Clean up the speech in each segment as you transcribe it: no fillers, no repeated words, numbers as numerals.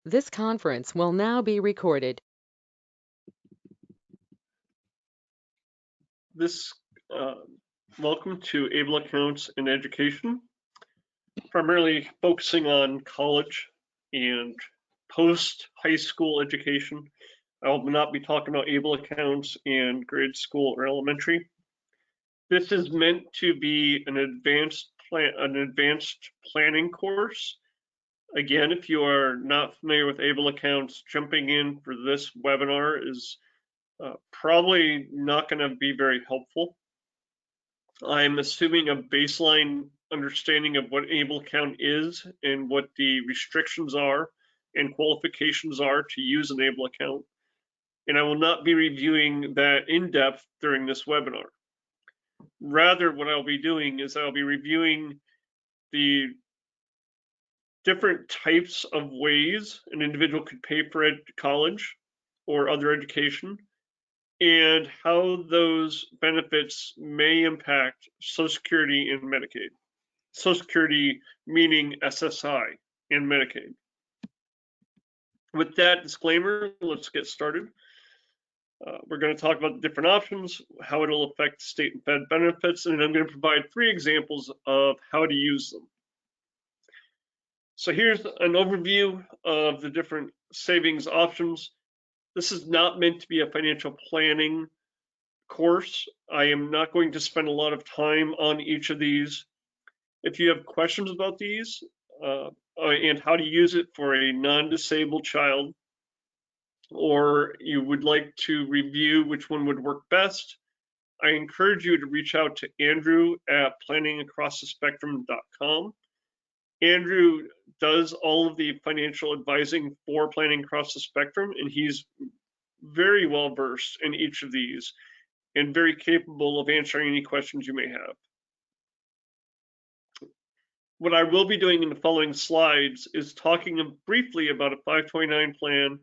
This conference will now be recorded. Welcome to Able Accounts in Education, primarily focusing on college and post-high school education. I will not be talking about Able Accounts in grade school or elementary. This is meant to be an advanced planning course. Again, if you are not familiar with Able Accounts, jumping in for this webinar is probably not going to be very helpful. I'm assuming a baseline understanding of what Able Account is and what the restrictions are and qualifications are to use an Able Account. And I will not be reviewing that in depth during this webinar. Rather, what I'll be doing is I'll be reviewing the different types of ways an individual could pay for college or other education, and how those benefits may impact Social Security and Medicaid. Social Security meaning SSI and Medicaid. With that disclaimer, let's get started. We're going to talk about the different options, how it'll affect state and fed benefits, and I'm going to provide 3 examples of how to use them. So here's an overview of the different savings options. This is not meant to be a financial planning course. I am not going to spend a lot of time on each of these. If you have questions about these and how to use it for a non-disabled child, or you would like to review which one would work best, I encourage you to reach out to Andrew at planningacrossthespectrum.com. Andrew does all of the financial advising for Planning Across the Spectrum, and he's very well versed in each of these and very capable of answering any questions you may have. What I will be doing in the following slides is talking briefly about a 529 plan,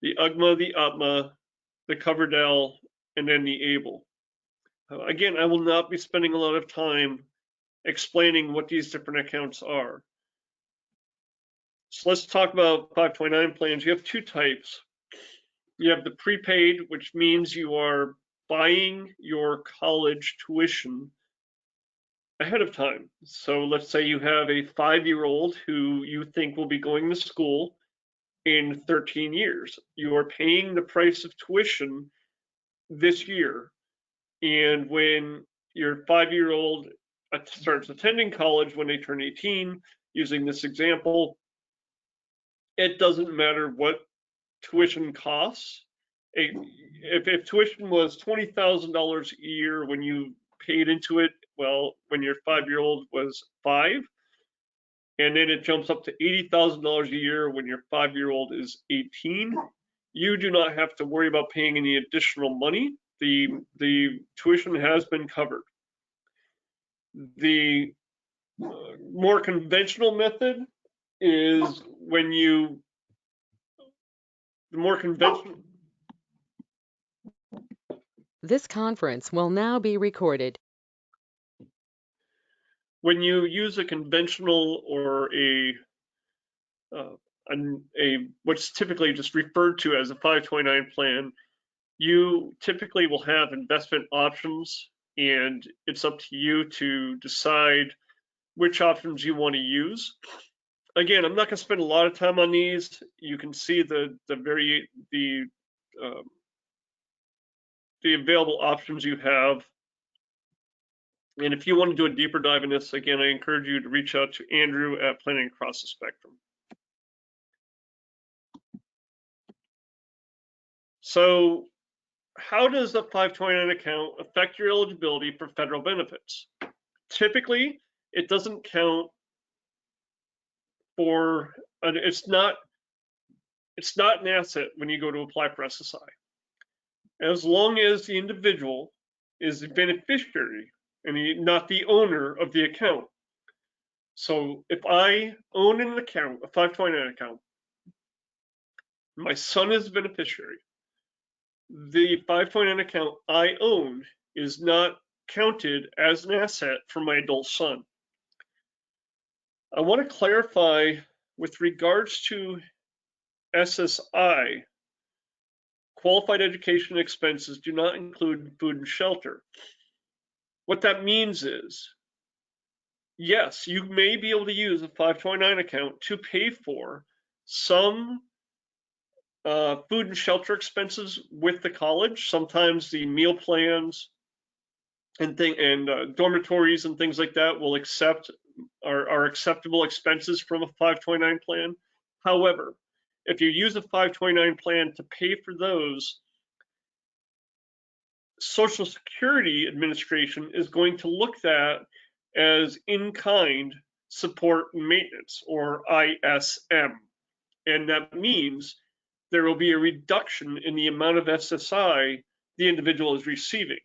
the UGMA, the UTMA, the Coverdell, and then the ABLE. Again, I will not be spending a lot of time explaining what these different accounts are. So let's talk about 529 plans. You have 2 types. You have the prepaid, which means you are buying your college tuition ahead of time. So let's say you have a 5-year-old who you think will be going to school in 13 years. You are paying the price of tuition this year. And when your 5-year-old starts attending college when they turn 18, using this example, it doesn't matter what tuition costs. If tuition was $20,000 a year when you paid into it, well, when your 5-year-old was 5, and then it jumps up to $80,000 a year when your 5-year-old is 18, you do not have to worry about paying any additional money. The tuition has been covered. The more conventional method is when This conference will now be recorded. When you use a conventional or what's typically just referred to as a 529 plan, you typically will have investment options, and it's up to you to decide which options you want to use. Again, I'm not going to spend a lot of time on these. You can see the available options you have. And if you want to do a deeper dive in this, again, I encourage you to reach out to Andrew at Planning Across the Spectrum. So how does the 529 account affect your eligibility for federal benefits? Typically, it doesn't count for, it's not an asset when you go to apply for SSI. As long as the individual is the beneficiary and not the owner of the account. So if I own an account, a 529 account, my son is the beneficiary, the 529 account I own is not counted as an asset for my adult son. I want to clarify with regards to SSI, qualified education expenses, do not include food and shelter. What that means is, yes, you may be able to use a 529 account to pay for some food and shelter expenses with the college. Sometimes the meal plans and dormitories and things like that will accept are acceptable expenses from a 529 plan. However, if you use a 529 plan to pay for those, Social Security Administration is going to look at that as in-kind support and maintenance, or ISM. And that means there will be a reduction in the amount of SSI the individual is receiving.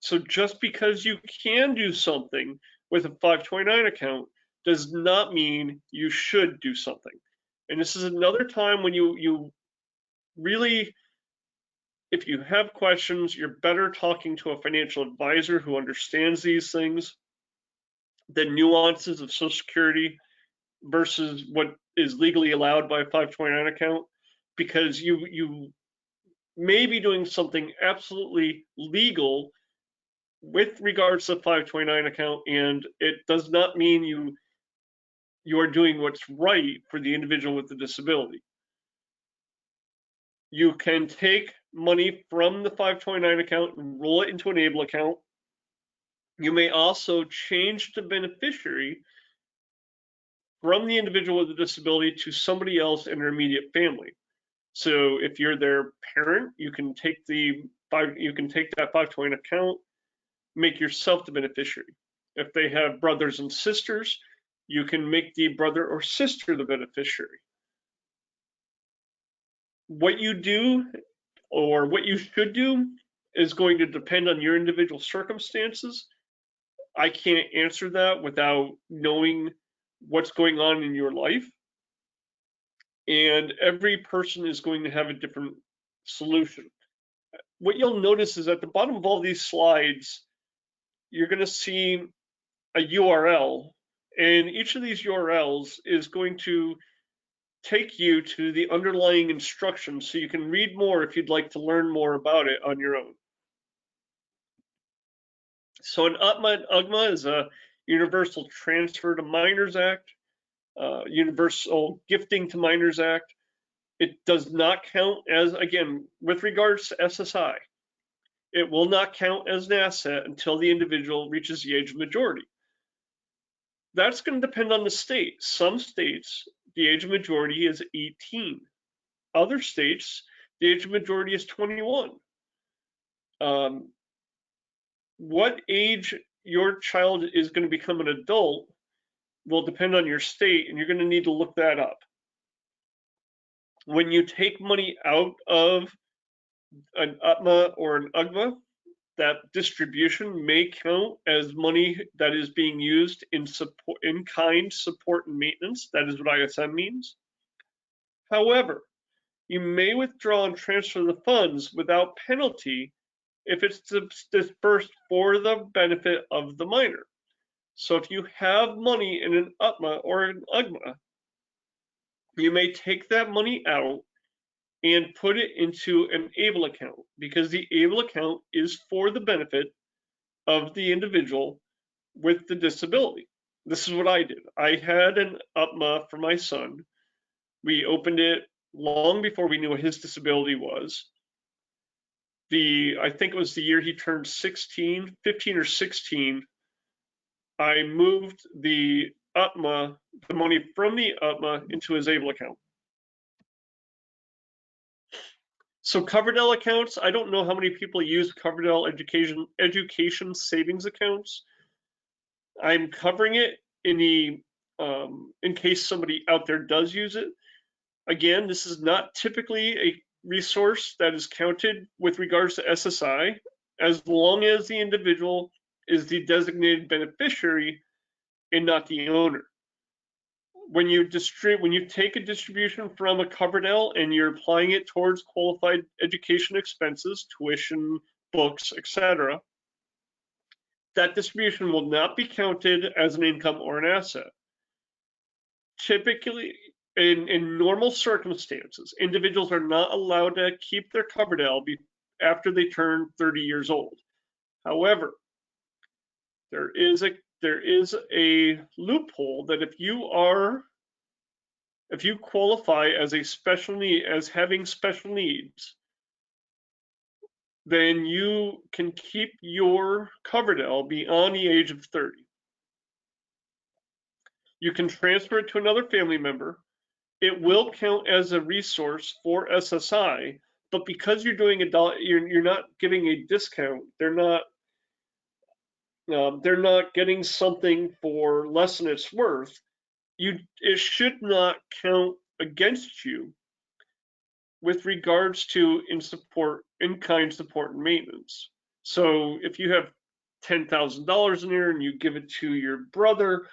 So just because you can do something with a 529 account does not mean you should do something. And this is another time when you really, if you have questions, you're better talking to a financial advisor who understands these things, the nuances of Social Security versus what is legally allowed by a 529 account, because you may be doing something absolutely legal with regards to the 529 account, and it does not mean you are doing what's right for the individual with the disability. You can take money from the 529 account and roll it into an ABLE account. You may also change the beneficiary from the individual with the disability to somebody else in their immediate family. So if you're their parent, you can take that 529 account, make yourself the beneficiary. If they have brothers and sisters, you can make the brother or sister the beneficiary. What you do or what you should do is going to depend on your individual circumstances. I can't answer that without knowing what's going on in your life. And every person is going to have a different solution. What you'll notice is at the bottom of all these slides, you're going to see a URL, and each of these URLs is going to take you to the underlying instructions so you can read more if you'd like to learn more about it on your own. So an UTMA and UGMA is a Universal Transfer to Minors Act, Universal Gifting to Minors Act. It does not count as, again, with regards to SSI, it will not count as an asset until the individual reaches the age of majority. That's going to depend on the state. Some states, the age of majority is 18. Other states, the age of majority is 21. What age your child is going to become an adult will depend on your state, and you're going to need to look that up. When you take money out of an UTMA or an UGMA, that distribution may count as money that is being used in kind support and maintenance. That is what ISM means. However, you may withdraw and transfer the funds without penalty if it's dispersed for the benefit of the minor. So if you have money in an UTMA or an UGMA, you may take that money out and put it into an ABLE account, because the ABLE account is for the benefit of the individual with the disability. This is what I did. I had an UTMA for my son. We opened it long before we knew what his disability was. I think it was the year he turned 15 or 16, I moved the UTMA, the money from the UTMA into his ABLE account. So Coverdell accounts, I don't know how many people use Coverdell education savings accounts. I'm covering it in case somebody out there does use it. Again, this is not typically a resource that is counted with regards to SSI, as long as the individual is the designated beneficiary and not the owner. When you take a distribution from a Coverdell and you're applying it towards qualified education expenses, tuition, books, etc., that distribution will not be counted as an income or an asset. Typically, in normal circumstances, individuals are not allowed to keep their Coverdell after they turn 30 years old. However, there is a loophole that if you qualify as having special needs, then you can keep your Coverdell beyond the age of 30. You can transfer it to another family member. It will count as a resource for SSI, but because you're doing you're not getting a discount. They're not getting something for less than it's worth. It should not count against you with regards to in-kind support and maintenance. So if you have $10,000 in there and you give it to your brother,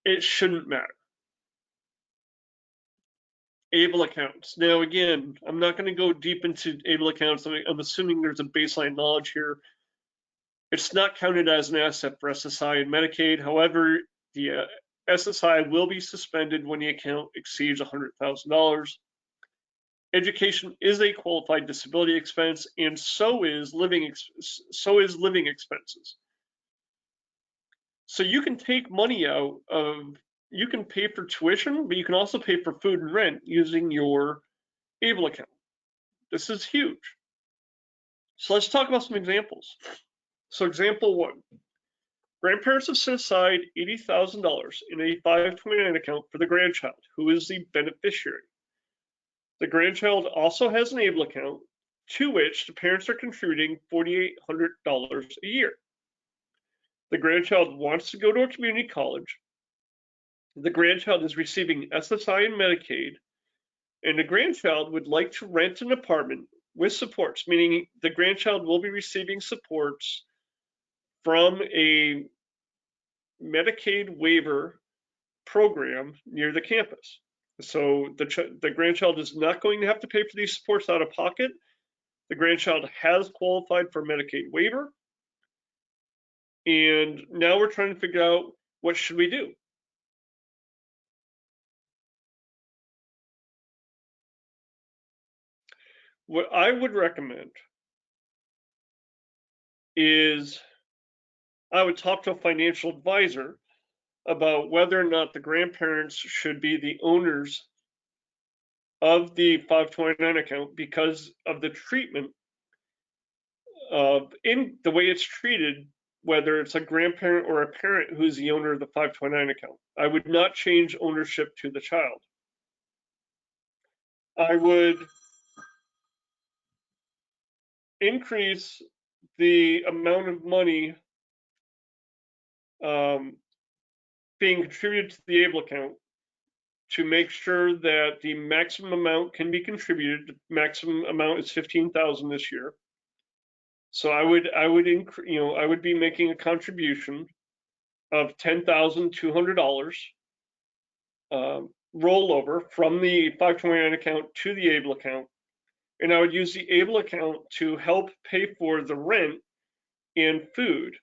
it shouldn't matter. Able accounts. Now, again, I'm not going to go deep into able accounts. I'm assuming there's a baseline knowledge here. It's not counted as an asset for SSI and Medicaid. However, the SSI will be suspended when the account exceeds $100,000. Education is a qualified disability expense, and so is living expenses. So you can take money out of, you can pay for tuition, but you can also pay for food and rent using your ABLE account. This is huge. So let's talk about some examples. So example one, grandparents have set aside $80,000 in a 529 account for the grandchild, who is the beneficiary. The grandchild also has an ABLE account to which the parents are contributing $4,800 a year. The grandchild wants to go to a community college. The grandchild is receiving SSI and Medicaid, and the grandchild would like to rent an apartment with supports, meaning the grandchild will be receiving supports from a Medicaid waiver program near the campus. So the grandchild is not going to have to pay for these supports out of pocket. The grandchild has qualified for Medicaid waiver. And now we're trying to figure out, what should we do? What I would recommend is I would talk to a financial advisor about whether or not the grandparents should be the owners of the 529 account because of the treatment in the way it's treated, whether it's a grandparent or a parent who's the owner of the 529 account. I would not change ownership to the child. I would increase the amount of money being contributed to the ABLE account to make sure that the maximum amount can be contributed. The maximum amount is $15,000 this year. So I would be making a contribution of $10,200 rollover from the 529 account to the ABLE account, and I would use the ABLE account to help pay for the rent and food.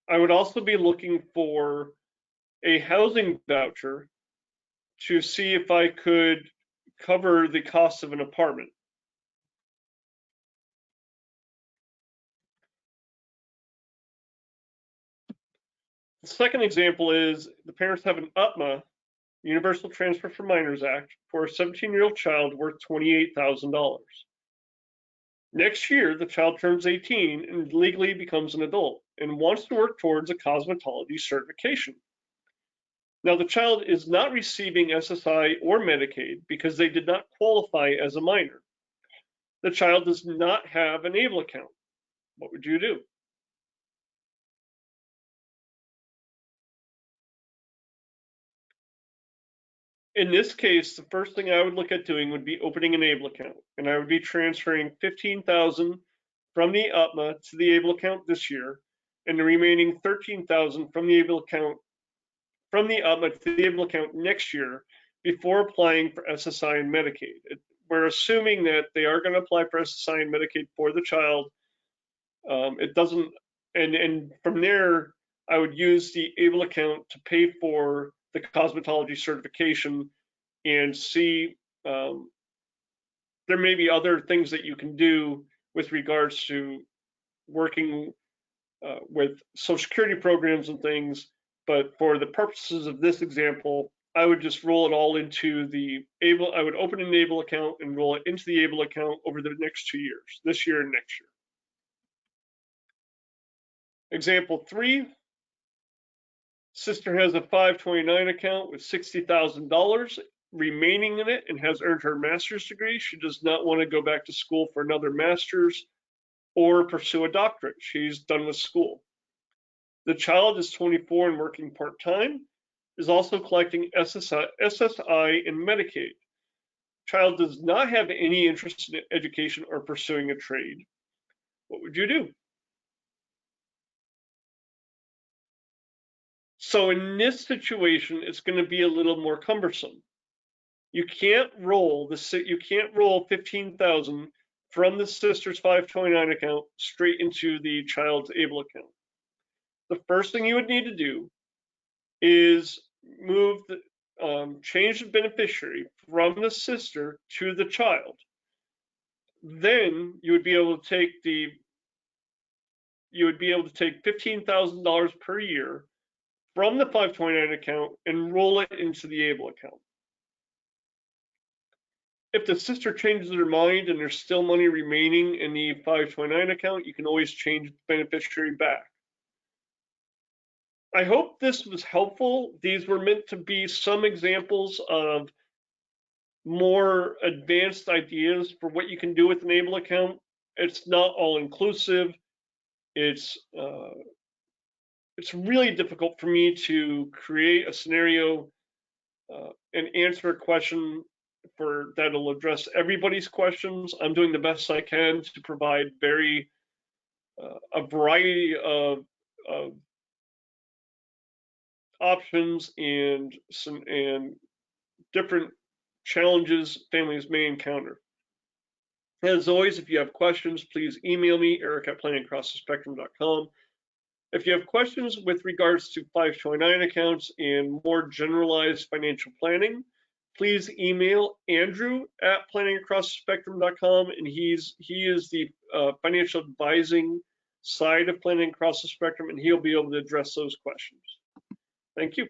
I would also be looking for a housing voucher to see if I could cover the cost of an apartment. The second example is the parents have an UTMA, Universal Transfer for Minors Act, for a 17-year-old child worth $28,000. Next year, the child turns 18 and legally becomes an adult and wants to work towards a cosmetology certification. Now, the child is not receiving SSI or Medicaid because they did not qualify as a minor. The child does not have an ABLE account. What would you do? In this case, the first thing I would look at doing would be opening an ABLE account, and I would be transferring $15,000 from the UTMA to the ABLE account this year, and the remaining $13,000 from the ABLE account from the UTMA to the ABLE account next year before applying for SSI and Medicaid. We're assuming that they are going to apply for SSI and Medicaid for the child. It doesn't, and from there, I would use the ABLE account to pay for the cosmetology certification and see there may be other things that you can do with regards to working with Social Security programs and things. But for the purposes of this example, I would just roll it all into the ABLE. I would open an ABLE account and roll it into the ABLE account over the next 2 years, this year and next year. Example 3, sister has a 529 account with $60,000 remaining in it and has earned her master's degree. She does not want to go back to school for another master's or pursue a doctorate. She's done with school. The child is 24 and working part-time, is also collecting SSI and Medicaid. Child does not have any interest in education or pursuing a trade. What would you do? So in this situation, it's going to be a little more cumbersome. You can't roll 15,000 from the sister's 529 account straight into the child's ABLE account. The first thing you would need to do is change the beneficiary from the sister to the child. Then you would be able to take $15,000 per year from the 529 account and roll it into the ABLE account. If the sister changes their mind and there's still money remaining in the 529 account, you can always change the beneficiary back. I hope this was helpful. These were meant to be some examples of more advanced ideas for what you can do with an ABLE account. It's not all inclusive. It's really difficult for me to create a scenario and answer a question that'll address everybody's questions. I'm doing the best I can to provide a variety of options and different challenges families may encounter. As always, if you have questions, please email me, eric@planningacrossthespectrum.com. If you have questions with regards to 529 accounts and more generalized financial planning, please email andrew@planningacrossthespectrum.com, and he is the financial advising side of Planning Across the Spectrum, and he'll be able to address those questions. Thank you.